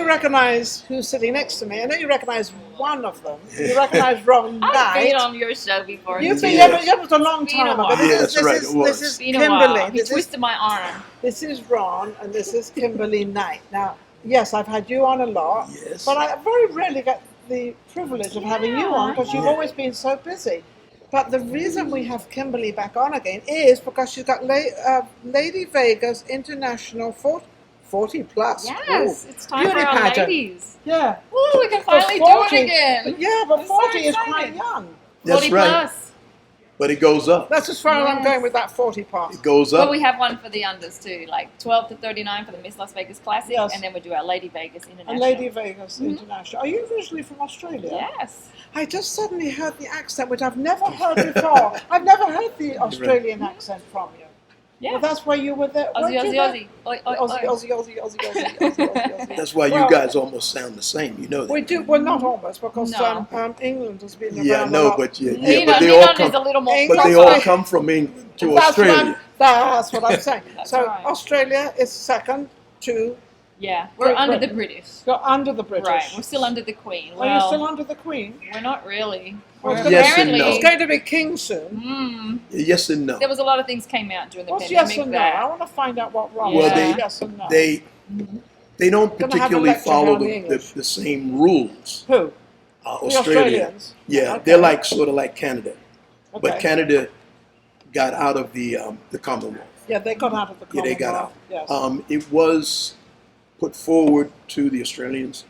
you recognise who's sitting next to me. I know you recognise one of them. You recognise Ron Knight. I've been on your show before. You've been, yeah, but it was a long time ago. Yeah, that's right. This is Been a Kimberly. while. He twisted my arm. This is Ron, and this is Kimberly Knight. Now, yes, I've had you on a lot, Yes. but I very rarely get the privilege of having you on because you've always been so busy. But the reason we have Kimberly back on again is because she's got Lady Vegas International 40 plus. Yes, Ooh. it's time for our pageant. ladies. Yeah. Ooh, we can For finally 40, do it again. Yeah, but I'm 40 so is quite excited. young. That's 40 right. plus. But it goes up. That's as far as I'm Yes. going with that 40 part. It goes But up. we have one for the unders too, like 12 to 39 for the Miss Las Vegas Classic, Yes. and then we do our Lady Vegas International. And Lady Vegas International. Are you originally from Australia? Yes. I just suddenly heard the accent, which I've never heard before. I've never heard the Australian accent from you. Yeah. Well, that's where you were there. Aussie, weren't you Aussie, there? Aussie. Oi, oi, Aussie, oi. Aussie, Aussie, Aussie, Aussie, Aussie, Aussie. That's why Well, you guys almost sound the same. You know that. We do. Well, not almost, because No. England has been around Yeah, a no, lot. but yeah, Ninon, but they all Ninon come. is a little more. England- But they all come from England to Australia. That's what I'm saying. That's So right. Australia is second to. Yeah, we're Great under Britain. the British. You're under the British. Right, we're still under the Queen. Are you still under the Queen? We're not really. Well, We're it's Yes and apparently. no. It's going to be king soon. Yes and no. There was a lot of things came out during the What's pandemic yes and no? that I want to find out what wrong. Well, they- yes and no. They don't Gonna have a particularly lecture follow on the the English. same rules. Who? The Australia. Australians. Yeah, Okay. they're like sort of like Canada, Okay. but Canada got out of the Commonwealth. Yeah, they got out of the Yeah, Commonwealth. they got out. Yes. It was put forward to the Australians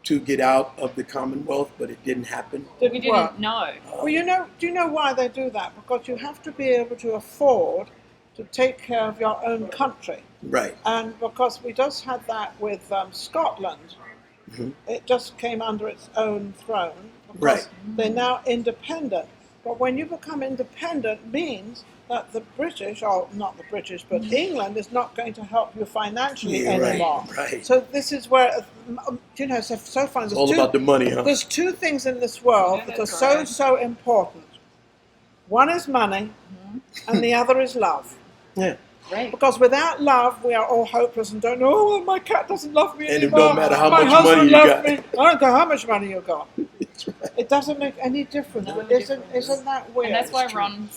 to get out of the Commonwealth, but it didn't happen. we Didn't didn't work. know. Well, do you know why they do that? Because you have to be able to afford to take care of your own country. Right. And because we just had that with Scotland, it just came under its own throne. Because Right. they're now independent. But when you become independent means that the British, or not the British, but England is not going to help you financially Yeah, right, anymore. right. So this is where, it's so funny. It's all about the money, huh? There's two things in this world Yeah, that are that's so, right. so important. One is money, and the other is love. Yeah. Great. Because without love, we are all hopeless and don't know, oh, well, my cat doesn't love me And it anymore. don't matter how my much husband money you loves got." me. I don't care how much money you got. That's right. It doesn't make any difference. No isn't, difference. isn't that weird? And that's why It's true. Ron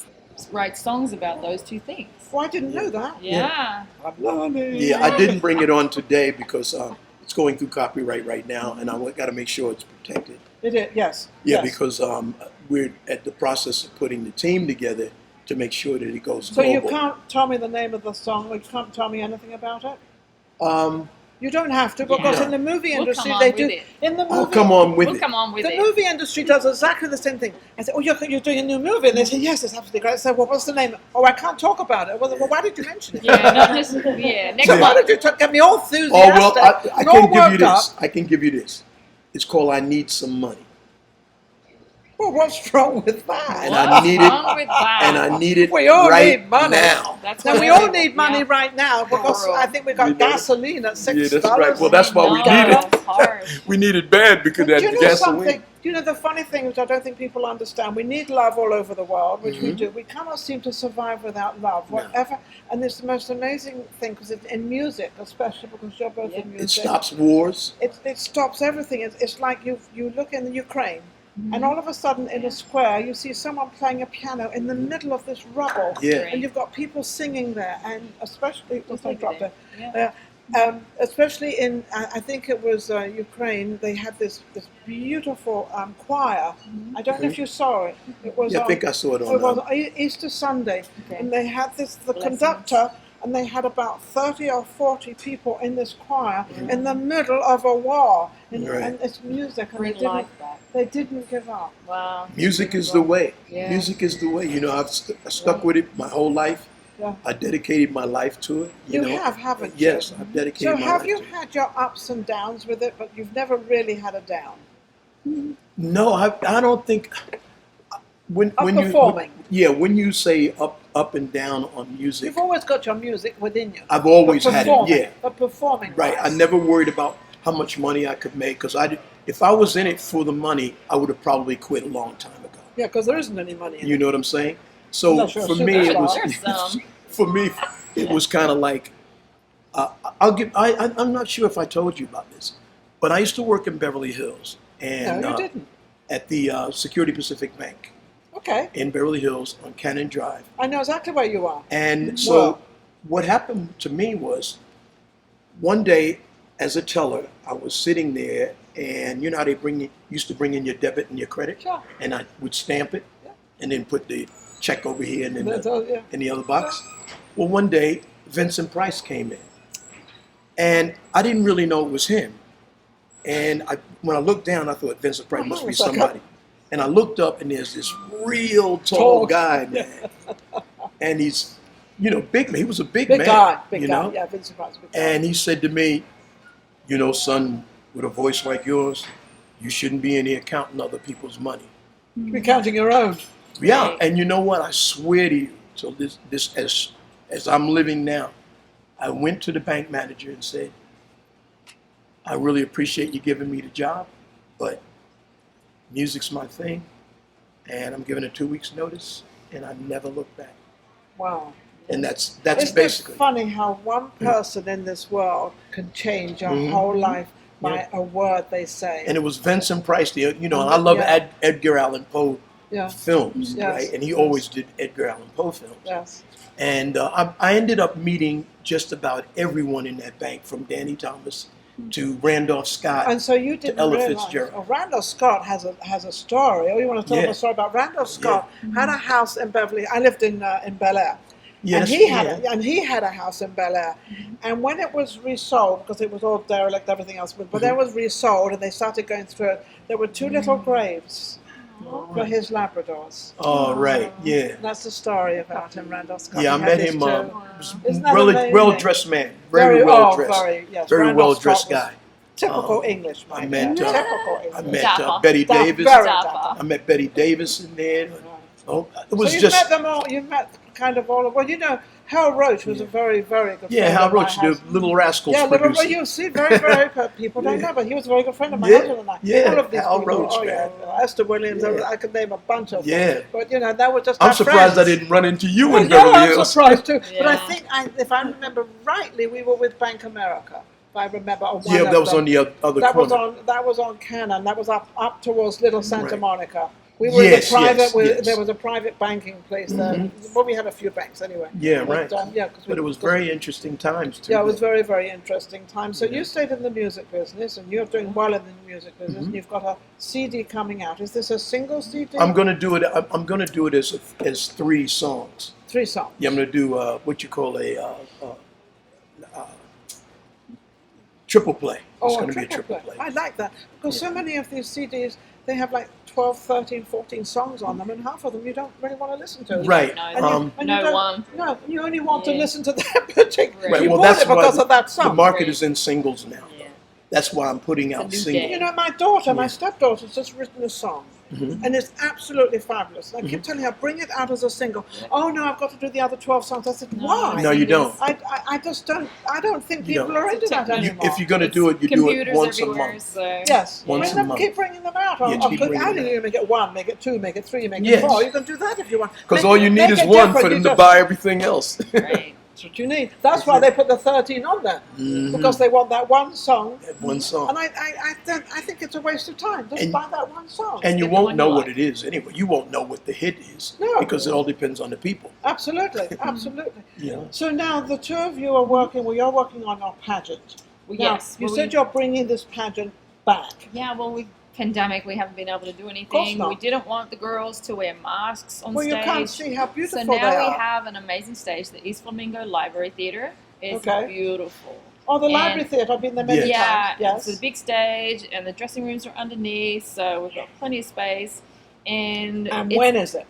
writes songs about those two things. Well, I didn't know that. Yeah. I'm learning. Yeah, I didn't bring it on today because it's going through copyright right now, and I got to make sure it's protected. It is, yes. Yeah, yes. because we're at the process of putting the team together to make sure that it goes So global. you can't tell me the name of the song, or you can't tell me anything about it? Um, You don't have to, because Yeah. in the movie We'll industry come they on do. with it. In the movie, oh, come on with We'll it. come on with the it. movie industry does exactly the same thing. I say, oh, you're doing a new movie, and they say, yes, it's absolutely great. I say, well, what's the name? Oh, I can't talk about it. Well, why did you mention it? Yeah, not just, yeah. Next So why month. did you get me all Oh enthusiastic? well, I and all can give you worked this. up? I can give you this. It's called "I Need Some Money," Well, what's wrong with that? and What's I need it, wrong with that? and I need it We all right need money. now. That's Now, what we I all do. need money Yeah. right now because For real. I think we got You know, gasoline at $6. Yeah, that's right. Well, that's why we No, need it. it's hard. We need it bad because But that do you know gasoline. something? Do you know the funny thing which I don't think people understand? We need love all over the world, which we do. We cannot seem to survive without love, No. whatever. And it's the most amazing thing because in music, especially because you're both in It music, stops wars. It stops everything. It's like you look in the Ukraine, and all of a sudden in a square you see someone playing a piano in the middle of this rubble, Yeah. and you've got people singing there, and especially Just I like dropped that. it. Yeah. Especially in, I think it was Ukraine, they had this beautiful choir. I don't know if you saw it. It was Yeah, I on, think I saw it it was on. Easter Sunday, Okay. and they had the Blessings. conductor, and they had about 30 or 40 people in this choir in the middle of a war, and, Right. and it's music, and Bring life back. they didn't give up. Wow. Music is the way. Yeah. Music is the way. You know, I've stuck with it my whole life. Yeah. I dedicated my life to it. You know. have, haven't you? Yes, I've dedicated So my have life you to it. had your ups and downs with it, but you've never really had a down? No, I don't think. When performing. when you say up and down on music, You've always got your music within you. I've always But had it. performing- Yeah, But performing. right. I never worried about how much money I could make because if I was in it for the money, I would have probably quit a long time ago. Yeah, because there isn't any money in You it. know what I'm saying? So Unless you're a for me, it was There's some. for me it was kind of like I'm not sure if I told you about this, But I used to work in Beverly Hills, and No, you didn't. at the Security Pacific Bank Okay. in Beverly Hills on Cannon Drive. I know exactly where you are. And so Well. what happened to me was one day as a teller, I was sitting there, and you know how they used to bring in your debit and your credit? Sure. And I would stamp it Yeah. and then put the check over here and then Yeah. in the other box. Well, one day, Vincent Price came in, and I didn't really know it was him. And when I looked down, I thought Vincent Price must be It's like somebody. And I looked up, and there's this real tall Tall. guy, man. And he's, you know, big man. He was a big Big man. guy. Big you guy. know? Yeah, Vincent Price. Big guy. And he said to me, you know, son, with a voice like yours, you shouldn't be in here counting other people's money. You're counting your own. Yeah, Right. and you know what? I swear to you, so this as I'm living now, I went to the bank manager and said, I really appreciate you giving me the job, but music's my thing, and I'm giving a 2 weeks notice, and I never looked back. Wow. And that's Isn't basically. it funny how one person in this world can change your Mhm. whole life by Yeah. a word they say? And it was Vincent Price, you know, and I love Yeah. Edgar Allan Poe Yeah. films, Yes. right? And he Yes. always did Edgar Allan Poe films. Yes. And I ended up meeting just about everyone in that bank, from Danny Thomas to Randolph Scott. And so you didn't Ella realize. Fitzgerald. Oh, Randolph Scott has a story. Oh, you want to tell Yeah. them a story about Randolph Scott? Had a house in Beverly. I lived in Bel Air. Yeah, and that's- he had a house in Bel Air, and when it was resold, because it was all derelict, everything else, but then it was resold, and they started going through it. There were two little graves for his Labradors. Oh, right, yeah. That's the story about him, Randolph Scott. Yeah, I He had met these him. two. Was Isn't that really amazing? well-dressed man, very well-dressed, very, yes. very Randolph well-dressed Scott was guy. Typical English, I man. met, typical I English. met Dapper. Betty Dapper, Davis. very Dapper. dapper. I met Betty Davis in there. Oh, it was So you just met them all. You met kind of all. Well, you know, Hal Roach was a very, very good. yeah. friend Hal of my Roach, the husband. Little Rascals Yeah, little, producer. well, you see, very, very people don't Yeah. know, but he was a very good friend of my Yeah, husband and I. yeah, All of these Hal people, Roach, oh, yeah, man. Esther Williams, Yeah. I could name a bunch of Yeah. them. But you know, that was just I'm our surprised friends. I didn't run into you Well, in yeah, Beverly I'm Hills. surprised too. But I Yeah. think, if I remember rightly, we were with Bank America. If I remember, on one Yeah, of that was them. on the other That was corner. that was on Cannon. That was up towards Little Santa Right. Monica. We were Yes, in a private. yes, yes. There was a private banking place there. Well, we had a few banks anyway. Yeah, But, right. yeah, But it was very interesting times too. Yeah, it was very, very interesting time. So you stayed in the music business, and you're doing well in the music business. And you've got a CD coming out. Is this a single CD? I'm gonna do it. I'm gonna do it as 3 songs. 3 songs. Yeah, I'm gonna do what you call a triple play. It's Oh, gonna be a triple play. I like that because so many of these CDs they have like 12, 13, 14 songs on them, and half of them you don't really want to listen to. Right. No, And you, and you no don't- one. No, you only want to Yeah. listen to that particular. Right, You well, bought that's it because why of that the song. market Right. is in singles now. Yeah. That's why I'm putting It's a out new singles. day. You know, my daughter, my Yeah. stepdaughter's just written a song. Mhm. And it's absolutely fabulous. I keep telling her, bring it out as a single. Oh no, I've got to do the other 12 songs. I said, No. why? No, you don't. I just don't. I don't think You people don't. are into that You- anymore. If you're gonna do it, you do it Computers once a everywhere, month. So Yes, Once bring a them, month. keep bringing them out. Yeah, keep bringing How them do you make it 1, make it 2, make it 3, make Yes. it 4? You can do that if you want. Because Make all it- you need make is it one different. for them You to just- buy everything else. right. That's what you need. That's why they put the 13 on there because they want that one song. One song. And I think it's a waste of time. Just And- buy that one song. And you Get the won't one know you what like. it is anyway. You won't know what the hit is. No. Because it all depends on the people. Absolutely, absolutely. You know? So now the two of you are working. Well, you're working on your pageant. Well, Now, yes. you well, said you're bringing this pageant back. Yeah, well, we pandemic, we haven't been able to do anything. not. We didn't want the girls to wear masks on Well, stage. you can't see how beautiful so they now we are. have an amazing stage, the East Flamingo Library Theater. It's Okay. beautiful. Oh, the And- library theatre. I've been there many Yeah, times. Yes. it's a big stage, and the dressing rooms are underneath, so we've got plenty of space. And And it's, when is it?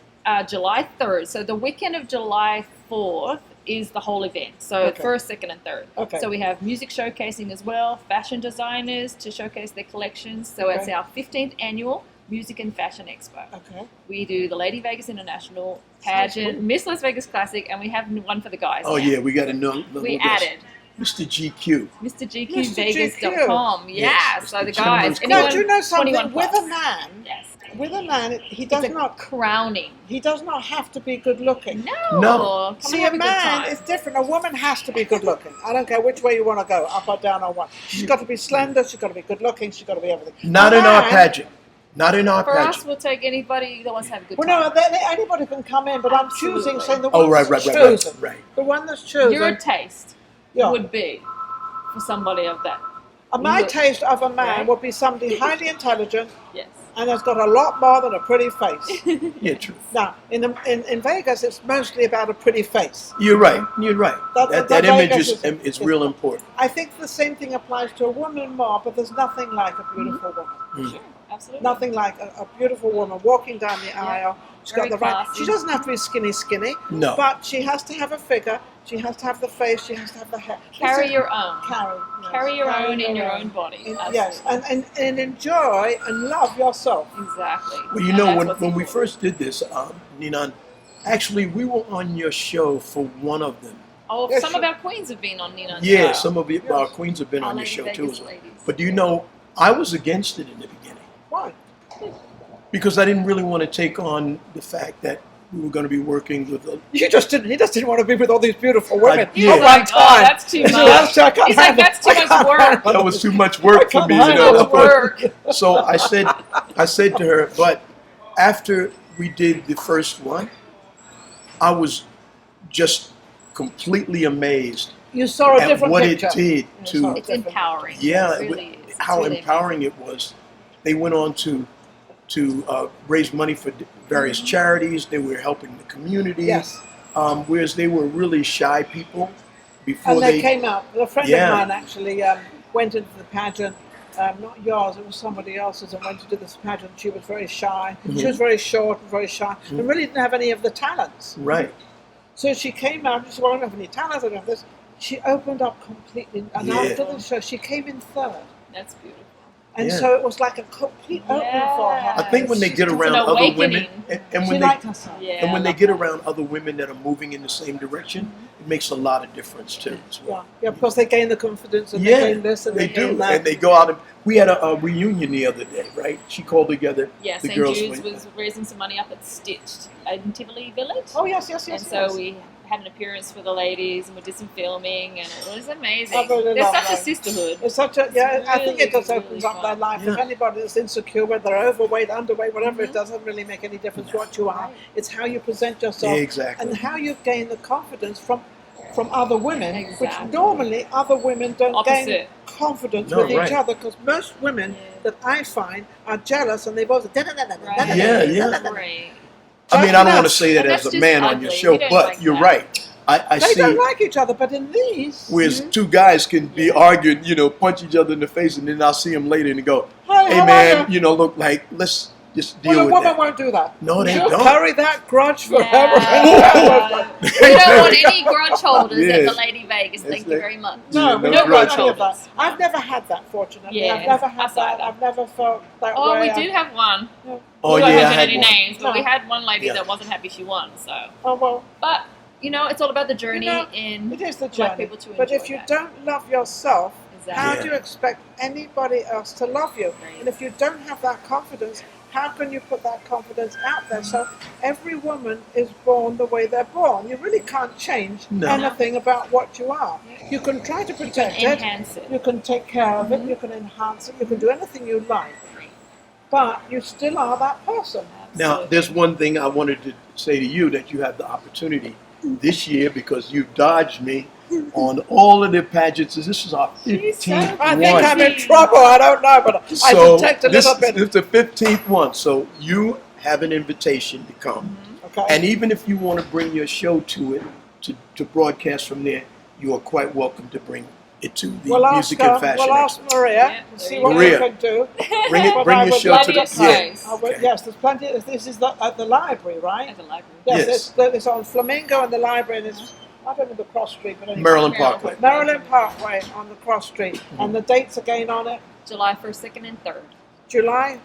July 3rd. So the weekend of July 4th is the whole event. So Okay. 1st, 2nd, and 3rd. Okay. So we have music showcasing as well, fashion designers to showcase their collections. So it's Okay. our 15th annual Music and Fashion Expo. Okay. We do the Lady Vegas International Pageant, Miss Las Vegas Classic, and we have one for the guys. Oh, now. yeah, we got to know. We added Mr. GQ. MrGQVegas.com. GQ. Yeah, Yes, so the Mr. guys. Gentleman's Now, anyone do you know something 21 with plus. a man? Yes. with a man, he does It's a not. crowning. He does not have to be good looking. No. Come See, and have a a good man time. is different. A woman has to be good looking. I don't care which way you want to go, up or down or what. She's got to be slender. She's got to be good looking. She's got to be everything. Not A in our man- pageant. Not in our For pageant. us, we'll take anybody that wants to have a good Well, time. no, anybody can come in, but I'm choosing, saying the Oh, one right, that's right, chosen. right. The one that's chosen. Your taste Yeah. would be for somebody of that. My look- taste of a man Right. would be somebody highly intelligent Yes. and has got a lot more than a pretty face. Yeah, true. Now, in Vegas, it's mostly about a pretty face. You're right. You're right. That That image Vegas is real important. I think the same thing applies to a woman more, but there's nothing like a beautiful woman. Sure. Absolutely. Nothing like a beautiful woman walking down the aisle. She's Very got the right. classy. She doesn't have to be skinny, No. but she has to have a figure. She has to have the face. She has to have the hair. Carry your own. Carry. Yes. Carry your Carry own in your own body. Yes, Absolutely. and enjoy and love yourself. Exactly. Well, you And know, that's when what's we important. first did this, Ninon, actually, we were on your show for one of them. Oh, Yes, some sure. of our queens have been on Ninon's Yeah, show. some of our queens have been Our on your Lady show too. Vegas as well. ladies. But do you know, I was against it in the beginning Why? because I didn't really want to take on the fact that we were going to be working with a. You just didn't. He just didn't want to be with all these beautiful women Yeah. at one Oh, time. that's too He said, much. I can't He's like, handle- that's too I much can't work. handle That was too much work for can't me, handle you know. Too much work. So I said to her, but after we did the first one, I was just completely amazed You saw a at different what picture. it did You saw to It's empowering. Yeah, It really is. It's how really empowering it was. They went on to raise money for various charities. They were helping the community. Yes. Whereas they were really shy people before And they came out. A friend Yeah. of mine actually went into the pageant. Not yours, it was somebody else's, and went to do this pageant. She was very shy. Mm-hmm. She was very short and very shy, and really didn't have any of the talents. Right. So she came out and she said, well, I don't have any talents, I don't have this. She opened up completely, and Yeah. after the show, she came in third. That's beautiful. And Yeah. so it was like a complete opening for her. I think when they get It's an around other women, awakening. and She when they liked herself. Yeah. and when I they love get that. around other women that are moving in the same direction, it makes a lot of difference too. As Yeah, well. yeah, because they gain the confidence and Yeah, they gain this and they they do, gain that. and they go out and we had a reunion the other day, right? She called together Yeah, the St. girls. Jude's was raising some money up at Stitched in Tivoli Village. Oh, yes, yes, yes. And so yes. we had an appearance for the ladies and we did some filming and it was amazing. I really There's love such a that. sisterhood. It's such a, yeah, I think it just really, opens really up their fun. life. If Yeah. anybody is insecure, whether they're overweight, underweight, whatever, it doesn't really make any difference what you are. Right. It's how you present yourself Exactly. and how you gain the confidence from other women, which Exactly. normally other women don't gain Opposite. confidence No, with each right. other because most women Yeah. that I find are jealous and they both Right. Yeah, yeah. Great. I mean, I don't want to Us. say that And as that's a just man on ugly. your show, We don't but like you're that. right. I They see. don't like each other, but in these, Whereas two guys can be arguing, punch each other in the face, and then I'll see them later and go, Hey, "Hey how man, are you?" look, like let's just deal well, a with woman that." won't do that. No, they She'll don't. carry that grudge forever. Yeah. We don't want any grudge holders Yeah. at the Lady Vegas. It's Thank you like- very much. No, we No don't grudge want any of that. holders. I've never had that, fortunately. Yeah, I've never had us that. either. I've never felt that Oh, way. we do have one. Oh we yeah, won't I mention had any one. names, but we No. had one lady Yeah. that wasn't happy she won. So, Oh, well, but it's all about the journey know, in it is the like journey. people to But enjoy if you that. don't love yourself, how Exactly. do you expect anybody else to love you? Right. And if you don't have that confidence, how can you put that confidence out there? So every woman is born the way they're born. You really can't change No. anything about what you are. You can try to protect it. enhance it. You can take care of it. You can enhance it. You can do anything you like. But you still are that person. Now, Absolutely. there's one thing I wanted to say to you that you have the opportunity this year because you dodged me on all of the pageants. This is our She's so 15th I one. think I'm in trouble. I don't know, but I So detect a this little bit. is the 15th one. So you have an invitation to come. Okay. And even if you want to bring your show to it, to broadcast from there, you are quite welcome to bring it to the We'll ask, Music and Fashion we'll ask Expo. Maria Yeah, and there see you what go. we Maria. can do. Bring it, But bring I your would show like to the to yeah. space. I would- Okay. Yes, there's plenty. This is at the library, right? At the library. Yes. It's on Flamingo and the library, and it's I don't know the cross street, but anyway. Maryland Maryland Parkway. Maryland Parkway on the cross street, and the dates again on it: July 1st, 2nd, and 3rd. July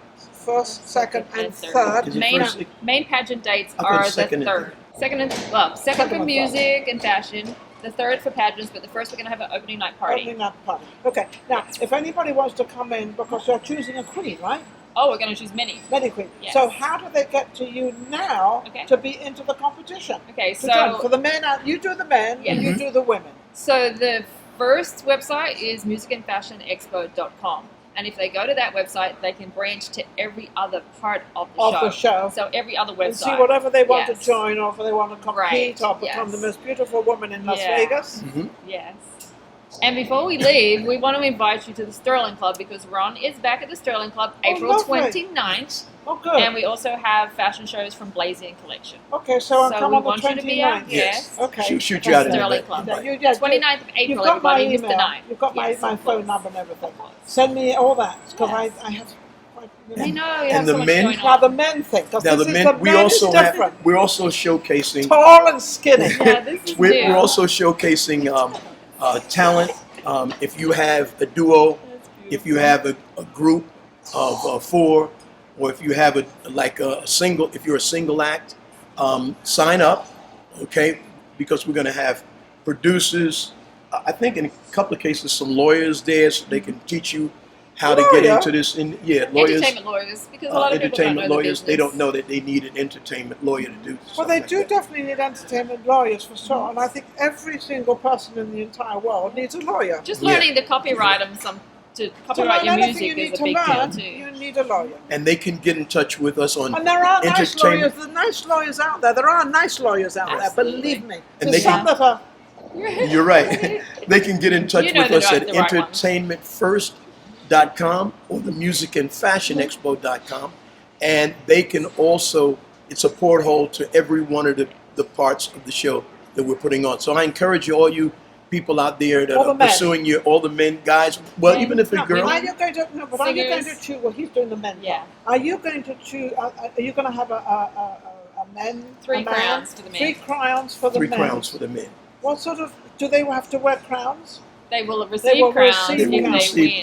1st, 2nd, and Is 3rd. it Main, first? main pageant dates I thought are the second and 3rd. Second Second for and music and fashion. The 3rd for pageants, but the 1st we're going to have an opening night party. Opening that party. Okay. Now, if anybody wants to come in, because you're choosing a queen, right? Oh, we're going to choose many. Many queens. Yes. So how do they get to you now to be into the competition? Okay, to join? For the men, you do the men, and you do the women. So the first website is musicandfashionexpo.com. And if they go to that website, they can branch to every other part of the show. So every other website. And see whatever they want to join, or if they want to compete, or Yes. become the most beautiful woman in Las Vegas. Yes. And before we leave, we want to invite you to the Sterling Club because Ron is back at the Sterling Club April 29th. Oh, good. And we also have fashion shows from Blazion Collection. Okay, so I'll come on the 29th. So we want you to be out. Yes. Okay. Shoot you out in Sterling Club. 29th of April, You've got my everybody. email. Mr. Knight. You've got my phone number and everything. Send me all that because I have. I know. And the men. Now the men think. Now the men. We're also showcasing tall and skinny. Yeah, this is we're also showcasing talent. If you have a duo, if you have a group of 4, or if you have a single, if you're a single act, sign up, okay? Because we're going to have producers. I think in a couple of cases, some lawyers there, so they can teach you how to get into this. Lawyers. Entertainment lawyers, because a lot of people don't know the business. They don't know that they need an entertainment lawyer to do. Well, they do definitely need entertainment lawyers for sure, and I think every single person in the entire world needs a lawyer. Just learning to copyright them to copyright your music is a big deal too. You need a lawyer. And they can get in touch with us on And there are nice lawyers. There are nice lawyers out there. There are nice lawyers out there. Believe me. And some that are. You're right. They can get in touch with us at entertainmentfirst.com or the musicandfashionexpo.com, and they can also. It's a porthole to every one of the parts of the show that we're putting on. So I encourage all you people out there that are pursuing you, all the men, guys. Well, even if a girl. Are you going to? No, but are you going to choose? Well, he's doing the men. Yeah. Are you going to choose? Are you going to have a men? 3 crowns for the men. 3 crowns for the men. 3 crowns for the men. What sort of? Do they have to wear crowns? They will receive crowns if they win.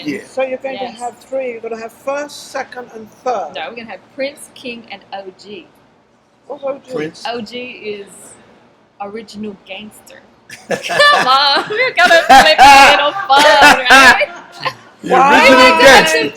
Yeah. So you're going to have 3. You're going to have first, second, and third. No, we're going to have Prince, King, and OG. What's OG? Prince. OG is original gangster. Come on, we're gonna flip a little fun, right? The original gangster.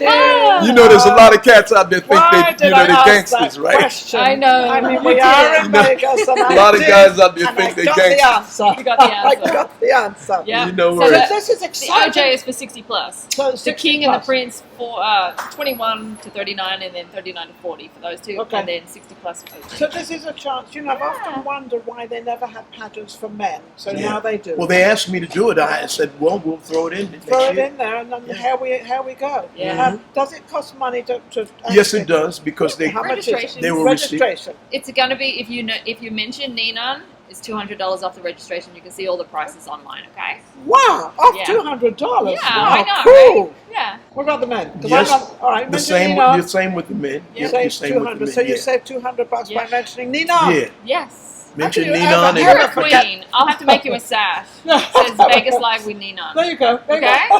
You know, there's a lot of cats out there think they're gangsters, right? Question? I know. I mean, we are in Vegas, and a lot of guys out there think they're gangsters. You got the answer. I got the answer. Yeah. You know, so this is exciting. The OJ is for 60 plus. So the King and the Prince for 21 to 39, and then 39 to 40 for those 2, and then 60 plus for OJ. So this is a chance. You know, I've often wondered why they never had pageants for men. So now they do. Well, they asked me to do it. I said, well, we'll throw it in next year. Throw it in there, and then here we go. Yeah. Does it cost money to yes, it does, because they how much is it? They will registration. It's going to be, if you mention Ninon, it's $200 off the registration. You can see all the prices online. Okay. Wow, off $200. Yeah, wow, I know. Cool. Right? Yeah. What about the men? Yes. All right. The same with the men. You save 200. So you save $200 by mentioning Ninon. Yeah. Yes. Mention Ninon. You're a queen. I'll have to make you a sash. It says Vegas Live with Ninon. There you go. Okay.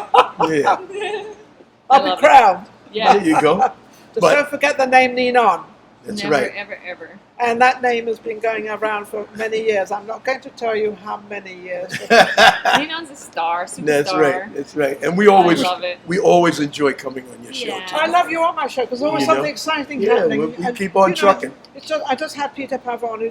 Yeah. I'll be crowned. Yeah. There you go. Just don't forget the name Ninon. That's Never, right. Ever. And that name has been going around for many years. I'm not going to tell you how many years. Ninon's a star, superstar. That's right. And we always enjoy coming on your show. Too. I love you on my show because there's always something exciting happening. We keep on trucking. I just had Peter Pavon,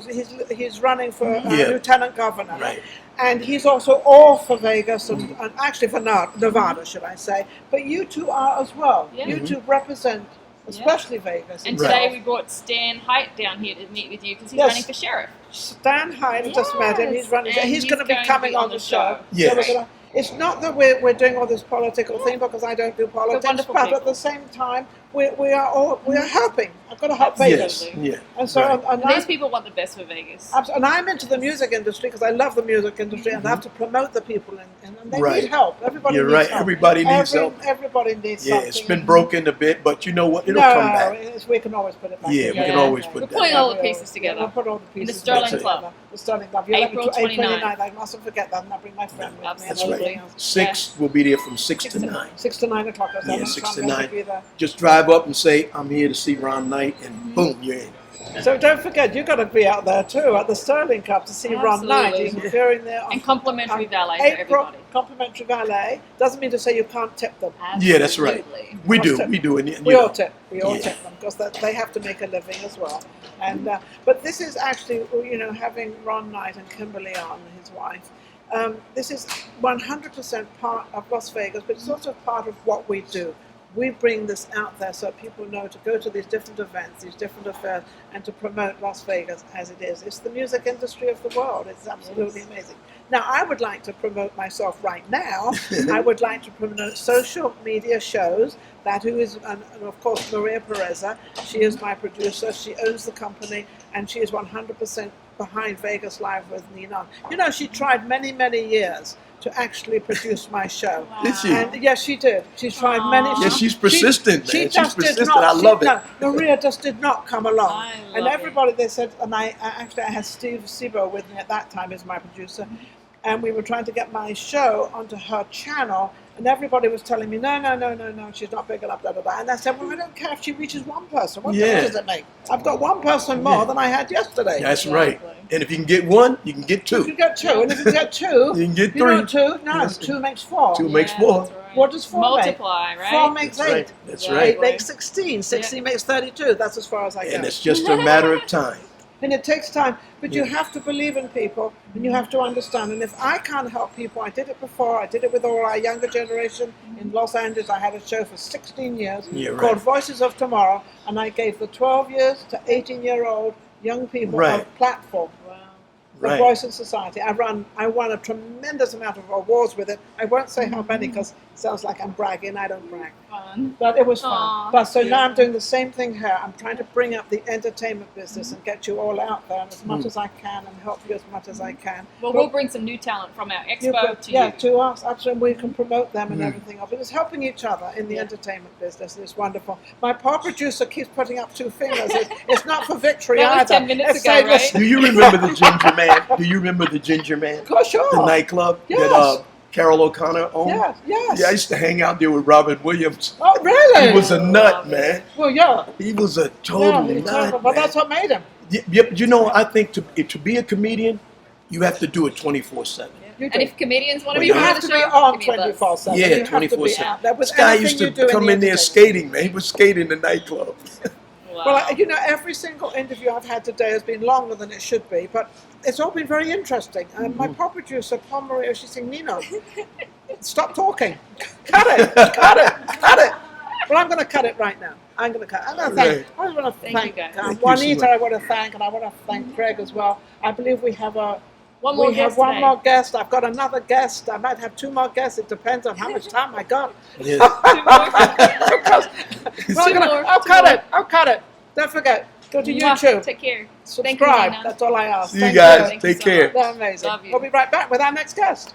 he's running for lieutenant governor. Right. And he's also all for Vegas and actually for Nevada, should I say. But you two are as well. Yeah. You two represent especially Vegas. And today we brought Stan Haidt down here to meet with you because he's running for sheriff. Stan Haidt, just met him. He's running. He's going to be coming on the show. Yes. So it's not that we're doing all this political thing because I don't do politics, but at the same time we are helping. I've got to help Vegas. Yeah. And so these people want the best for Vegas. And I'm into the music industry because I love the music industry and I have to promote the people and they need help. Everybody needs help. Everybody needs help. Everybody needs something. Yeah, it's been broken a bit, but you know what? It'll come back. We can always put it back. Yeah, we can always put it back. We're putting all the pieces together. We'll put all the pieces the Sterling Club. The Sterling Club. April 29th. I mustn't forget that. And I'll bring my friend with me. That's right. 6, we'll be there from 6 to 9. 6 to 9 o'clock. Yeah, 6 to 9. Just drive up and say, I'm here to see Ron Knight, and boom, you're in. So don't forget, you've got to be out there too at the Sterling Cup to see Ron Knight. He's appearing there. And complimentary valet for everybody. Complimentary valet. Doesn't mean to say you can't tip them. Absolutely. Yeah, that's right. We do. And, we all tip. We all tip them because they have to make a living as well. And but this is actually, having Ron Knight and Kimberly on, his wife. This is 100% part of Las Vegas, but it's also part of what we do. We bring this out there so people know to go to these different events, these different affairs, and to promote Las Vegas as it is. It's the music industry of the world. It's absolutely amazing. Now, I would like to promote myself right now. I would like to promote social media shows. And of course, Maria Pureza. She is my producer. She owns the company, and she is 100% behind Vegas Live with Ninon. She tried many, many years to actually produce my show. Wow. Did she? And yes, she did. She's tried many. Yeah, she's persistent, man. She's persistent. Not, I love it. No, Maria just did not come along. And everybody, they said, and I had Steve Sebo with me at that time as my producer, and we were trying to get my show onto her channel, and everybody was telling me, no, she's not big enough, da, da, da. And I said, well, I don't care if she reaches one person. What difference does it make? I've got one person more than I had yesterday. That's right. And if you can get one, you can get two. You can get two, and if you can get two, you can get three. You know, two? No, two makes four. Two makes four. Right. What does four multiply, make? Right? 4 makes That's 8. right. That's right. 8 makes 16. 16 makes 32. That's as far as I go. And it's just a matter of time. And it takes time, but you have to believe in people, and you have to understand. And if I can't help people, I did it before. I did it with all our younger generation in Los Angeles. I had a show for 16 years called Voices of Tomorrow, and I gave the 12 years to 18-year-old young people a platform. The Voice in Society. I won a tremendous amount of awards with it. I won't say how many because it sounds like I'm bragging. I don't brag. Fun. But it was fun. Aww, but so now I'm doing the same thing here. I'm trying to bring up the entertainment business and get you all out there as much as I can and help you as much as I can. Well, we'll bring some new talent from our expo to you. Yeah, to us. Absolutely. We can promote them and everything else. But it's helping each other in the entertainment business. It's wonderful. My poor producer keeps putting up 2 fingers. It's not for victory that either. was 10 minutes ago, right? Do you remember the Ginger Man? Do you remember the Ginger Man? Of course, sure. The nightclub that Carol O'Connor owned? Yes. Yeah, I used to hang out there with Robin Williams. Oh, really? He was a nut, man. Well, yeah. He was a total nut. But that's what made him. Yeah, I think to be a comedian, you have to do it 24/7. And if comedians want to be you part have of to the be show, on 24/7. Yeah, you 24/7. This This guy used to come in there skating, man. He would skate in the nightclub. Wow. Well, every single interview I've had today has been longer than it should be, but it's all been very interesting. And my pop producer, Paul Maria, she's saying, Ninon, stop talking. Cut it. Well, I'm going to cut it right now. I want to thank Juanita, I want to thank, and I want to thank Craig as well. I believe we have one more guest. I've got another guest. I might have 2 more guests. It depends on how much time I got. Yeah. I'll cut it. Don't forget. Go to YouTube. Take care. Subscribe. That's all I ask. See you guys. Take care. They're amazing. Love you. We'll be right back with our next guest.